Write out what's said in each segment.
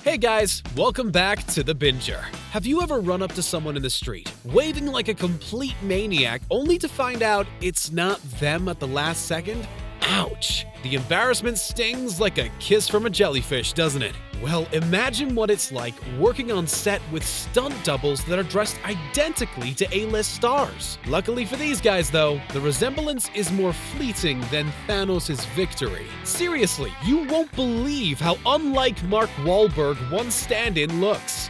Hey guys, welcome back to The Binger. Have you ever run up to someone in the street, waving like a complete maniac, only to find out it's not them at the last second? Ouch! The embarrassment stings like a kiss from a jellyfish, doesn't it? Well, imagine what it's like working on set with stunt doubles that are dressed identically to A-list stars. Luckily for these guys, though, the resemblance is more fleeting than Thanos' victory. Seriously, you won't believe how unlike Mark Wahlberg one stand-in looks.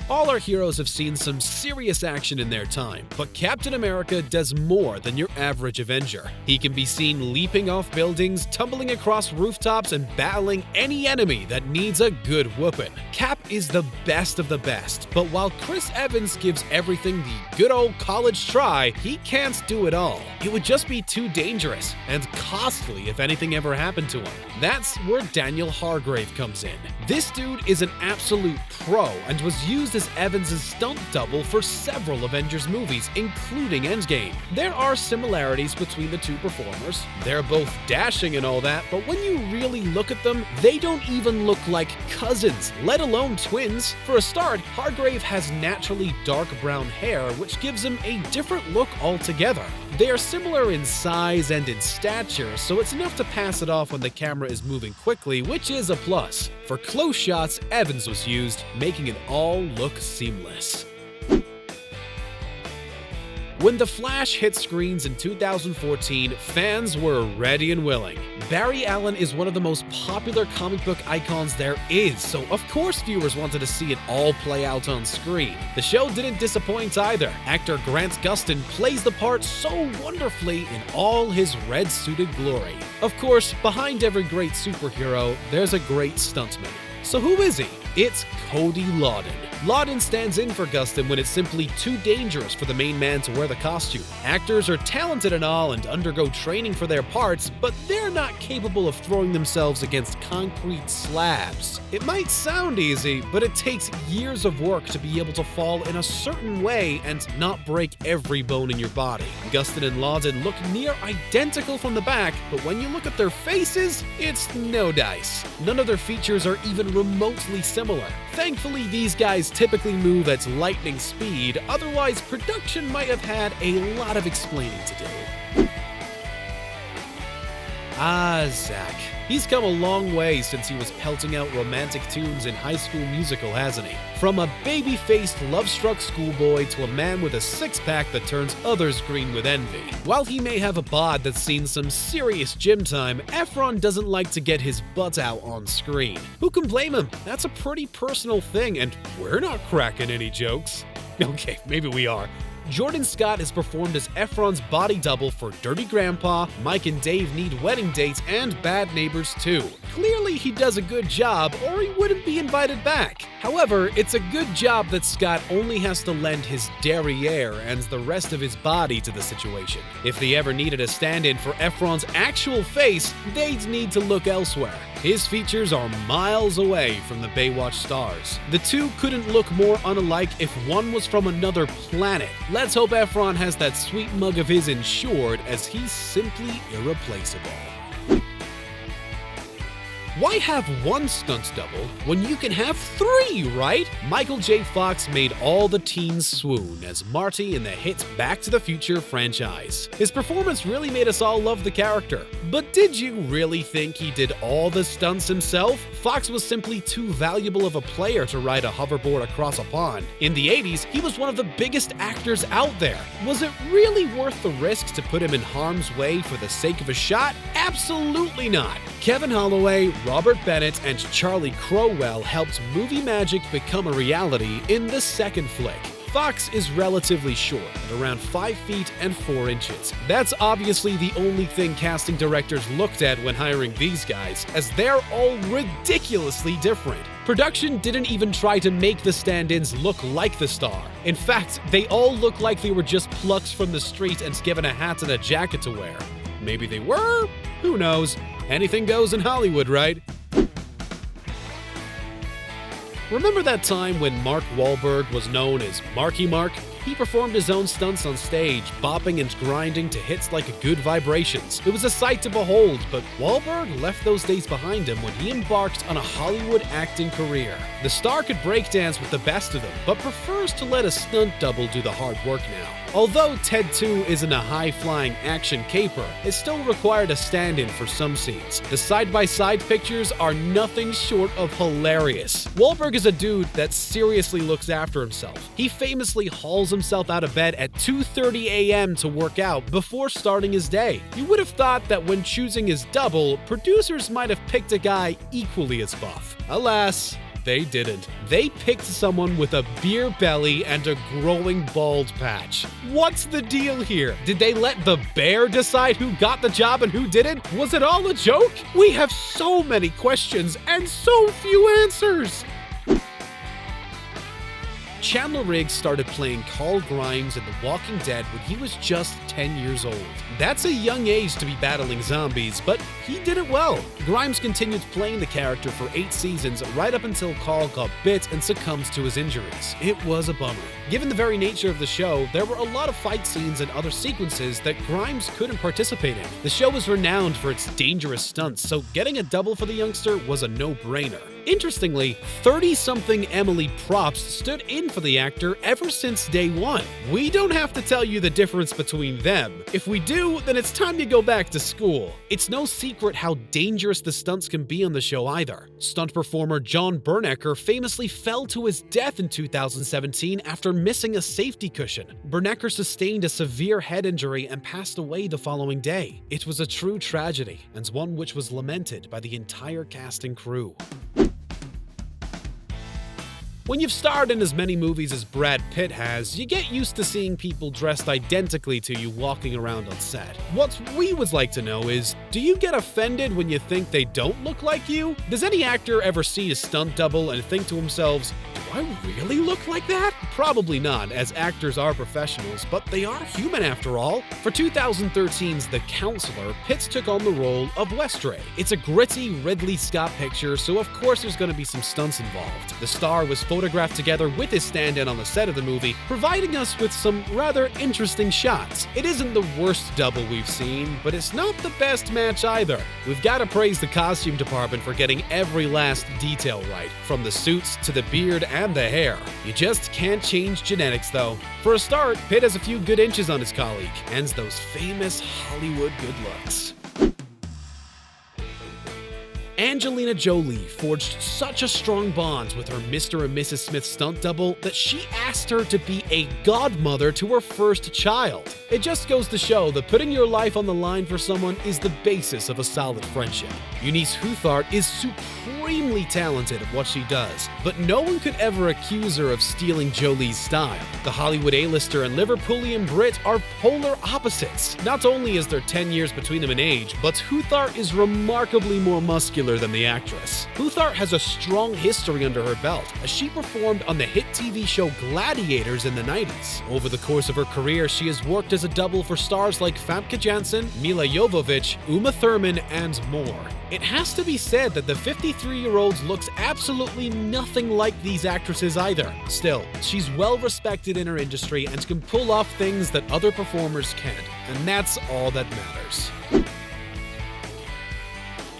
All our heroes have seen some serious action in their time, but Captain America does more than your average Avenger. He can be seen leaping off buildings, tumbling across rooftops, and battling any enemy that needs a good whooping. Cap is the best of the best, but while Chris Evans gives everything the good old college try, he can't do it all. It would just be too dangerous and costly if anything ever happened to him. That's where Daniel Hargrave comes in. This dude is an absolute pro and was used as Evans' stunt double for several Avengers movies, including Endgame. There are similarities between the two performers. They're both dashing and all that, but when you really look at them, they don't even look like cousins, let alone twins. For a start, Hargrave has naturally dark brown hair, which gives him a different look altogether. They are similar in size and in stature, so it's enough to pass it off when the camera is moving quickly, which is a plus. For close shots, Evans was used, making it all look seamless. When The Flash hit screens in 2014, fans were ready and willing. Barry Allen is one of the most popular comic book icons there is, so of course viewers wanted to see it all play out on screen. The show didn't disappoint either. Actor Grant Gustin plays the part so wonderfully in all his red-suited glory. Of course, behind every great superhero, there's a great stuntman. So who is he? It's Cody Lawden. Lawden stands in for Gustin when it's simply too dangerous for the main man to wear the costume. Actors are talented and all and undergo training for their parts, but they're not capable of throwing themselves against concrete slabs. It might sound easy, but it takes years of work to be able to fall in a certain way and not break every bone in your body. Gustin and Lawden look near identical from the back, but when you look at their faces, it's no dice. None of their features are even remotely similar. Thankfully, these guys typically move at lightning speed, otherwise production might have had a lot of explaining to do. Zach. He's come a long way since he was pelting out romantic tunes in High School Musical, hasn't he? From a baby-faced, love-struck schoolboy to a man with a six-pack that turns others green with envy. While he may have a bod that's seen some serious gym time, Efron doesn't like to get his butt out on screen. Who can blame him? That's a pretty personal thing, and we're not cracking any jokes. Okay, maybe we are. Jordan Scott has performed as Efron's body double for Dirty Grandpa, Mike and Dave Need Wedding Dates, and Bad Neighbors 2. Clearly he does a good job, or he wouldn't be invited back. However, it's a good job that Scott only has to lend his derriere and the rest of his body to the situation. If they ever needed a stand-in for Efron's actual face, they'd need to look elsewhere. His features are miles away from the Baywatch stars. The two couldn't look more unalike if one was from another planet. Let's hope Efron has that sweet mug of his insured, as he's simply irreplaceable. Why have one stunt double when you can have three, right? Michael J. Fox made all the teens swoon as Marty in the hit Back to the Future franchise. His performance really made us all love the character. But did you really think he did all the stunts himself? Fox was simply too valuable of a player to ride a hoverboard across a pond. In the 80s, he was one of the biggest actors out there. Was it really worth the risk to put him in harm's way for the sake of a shot? Absolutely not. Kevin Holloway, Robert Bennett, and Charlie Crowell helped movie magic become a reality in the second flick. Fox is relatively short, at around 5 feet and 4 inches. That's obviously the only thing casting directors looked at when hiring these guys, as they're all ridiculously different. Production didn't even try to make the stand-ins look like the star. In fact, they all look like they were just plucked from the street and given a hat and a jacket to wear. Maybe they were? Who knows? Anything goes in Hollywood, right? Remember that time when Mark Wahlberg was known as Marky Mark? He performed his own stunts on stage, bopping and grinding to hits like Good Vibrations. It was a sight to behold, but Wahlberg left those days behind him when he embarked on a Hollywood acting career. The star could breakdance with the best of them, but prefers to let a stunt double do the hard work now. Although Ted 2 isn't a high-flying action caper, it still required a stand-in for some scenes. The side-by-side pictures are nothing short of hilarious. Wahlberg is a dude that seriously looks after himself. He famously hauls himself out of bed at 2:30 a.m. to work out before starting his day. You would have thought that when choosing his double, producers might have picked a guy equally as buff. Alas, they didn't. They picked someone with a beer belly and a growing bald patch. What's the deal here? Did they let the bear decide who got the job and who didn't? Was it all a joke? We have so many questions and so few answers. Chandler Riggs started playing Carl Grimes in The Walking Dead when he was just 10 years old. That's a young age to be battling zombies, but he did it well. Grimes continued playing the character for 8 seasons right up until Carl got bit and succumbed to his injuries. It was a bummer. Given the very nature of the show, there were a lot of fight scenes and other sequences that Grimes couldn't participate in. The show was renowned for its dangerous stunts, so getting a double for the youngster was a no-brainer. Interestingly, 30-something Emily Props stood in for the actor ever since day one. We don't have to tell you the difference between them. If we do, then it's time to go back to school. It's no secret how dangerous the stunts can be on the show either. Stunt performer John Bernecker famously fell to his death in 2017 after missing a safety cushion. Bernecker sustained a severe head injury and passed away the following day. It was a true tragedy, and one which was lamented by the entire cast and crew. When you've starred in as many movies as Brad Pitt has, you get used to seeing people dressed identically to you walking around on set. What we would like to know is, do you get offended when you think they don't look like you? Does any actor ever see a stunt double and think to themselves, do I really look like that? Probably not, as actors are professionals, but they are human after all. For 2013's The Counselor, Pitt took on the role of Westray. It's a gritty Ridley Scott picture, so of course there's going to be some stunts involved. The star was photographed together with his stand-in on the set of the movie, providing us with some rather interesting shots. It isn't the worst double we've seen, but it's not the best match either. We've got to praise the costume department for getting every last detail right, from the suits to the beard and the hair. You just can't change genetics though. For a start, Pitt has a few good inches on his colleague, hence those famous Hollywood good looks. Angelina Jolie forged such a strong bond with her Mr. and Mrs. Smith stunt double that she asked her to be a godmother to her first child. It just goes to show that putting your life on the line for someone is the basis of a solid friendship. Eunice Huthart is supremely talented at what she does, but no one could ever accuse her of stealing Jolie's style. The Hollywood A-lister and Liverpoolian Brit are polar opposites. Not only is there 10 years between them in age, but Huthart is remarkably more muscular than the actress. Huthart has a strong history under her belt, as she performed on the hit TV show Gladiators in the 90s. Over the course of her career, she has worked as a double for stars like Famke Janssen, Mila Jovovich, Uma Thurman, and more. It has to be said that the 53-year-old looks absolutely nothing like these actresses either. Still, she's well respected in her industry and can pull off things that other performers can't, and that's all that matters.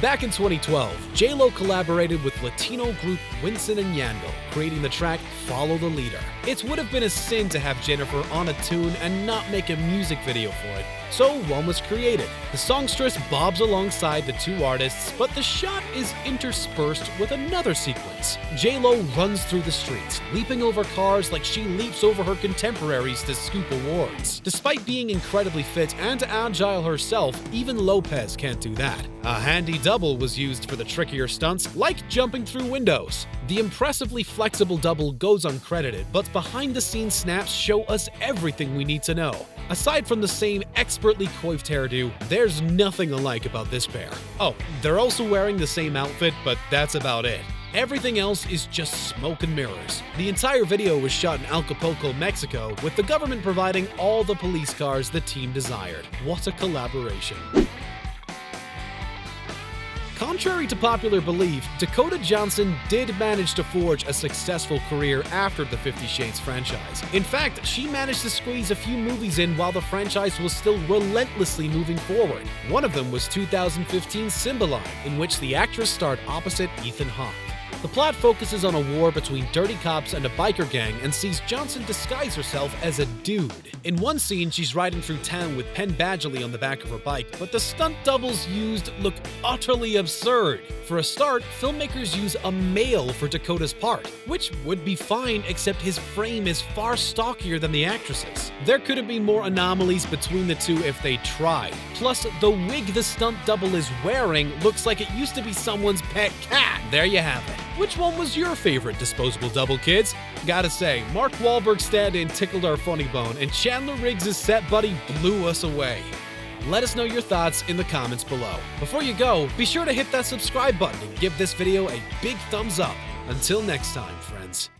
Back in 2012, J-Lo collaborated with Latino group Wisin and Yandel, creating the track Follow the Leader. It would have been a sin to have Jennifer on a tune and not make a music video for it, so one was created. The songstress bobs alongside the two artists, but the shot is interspersed with another sequence. J-Lo runs through the streets, leaping over cars like she leaps over her contemporaries to scoop awards. Despite being incredibly fit and agile herself, even Lopez can't do that. A handy double was used for the trickier stunts, like jumping through windows. The impressively flexible double goes uncredited, but behind-the-scenes snaps show us everything we need to know. Aside from the same expertly coiffed hairdo, there's nothing alike about this pair. Oh, they're also wearing the same outfit, but that's about it. Everything else is just smoke and mirrors. The entire video was shot in Acapulco, Mexico, with the government providing all the police cars the team desired. What a collaboration. Contrary to popular belief, Dakota Johnson did manage to forge a successful career after the 50 Shades franchise. In fact, she managed to squeeze a few movies in while the franchise was still relentlessly moving forward. One of them was 2015's Cymbeline, in which the actress starred opposite Ethan Hawke. The plot focuses on a war between dirty cops and a biker gang and sees Johnson disguise herself as a dude. In one scene, she's riding through town with Penn Badgley on the back of her bike, but the stunt doubles used look utterly absurd. For a start, filmmakers use a male for Dakota's part, which would be fine except his frame is far stockier than the actress's. There could have been more anomalies between the two if they tried. Plus, the wig the stunt double is wearing looks like it used to be someone's pet cat. There you have it. Which one was your favorite disposable double, kids? Gotta say, Mark Wahlberg's stand-in tickled our funny bone, and Chandler Riggs' set buddy blew us away. Let us know your thoughts in the comments below. Before you go, be sure to hit that subscribe button and give this video a big thumbs up. Until next time, friends.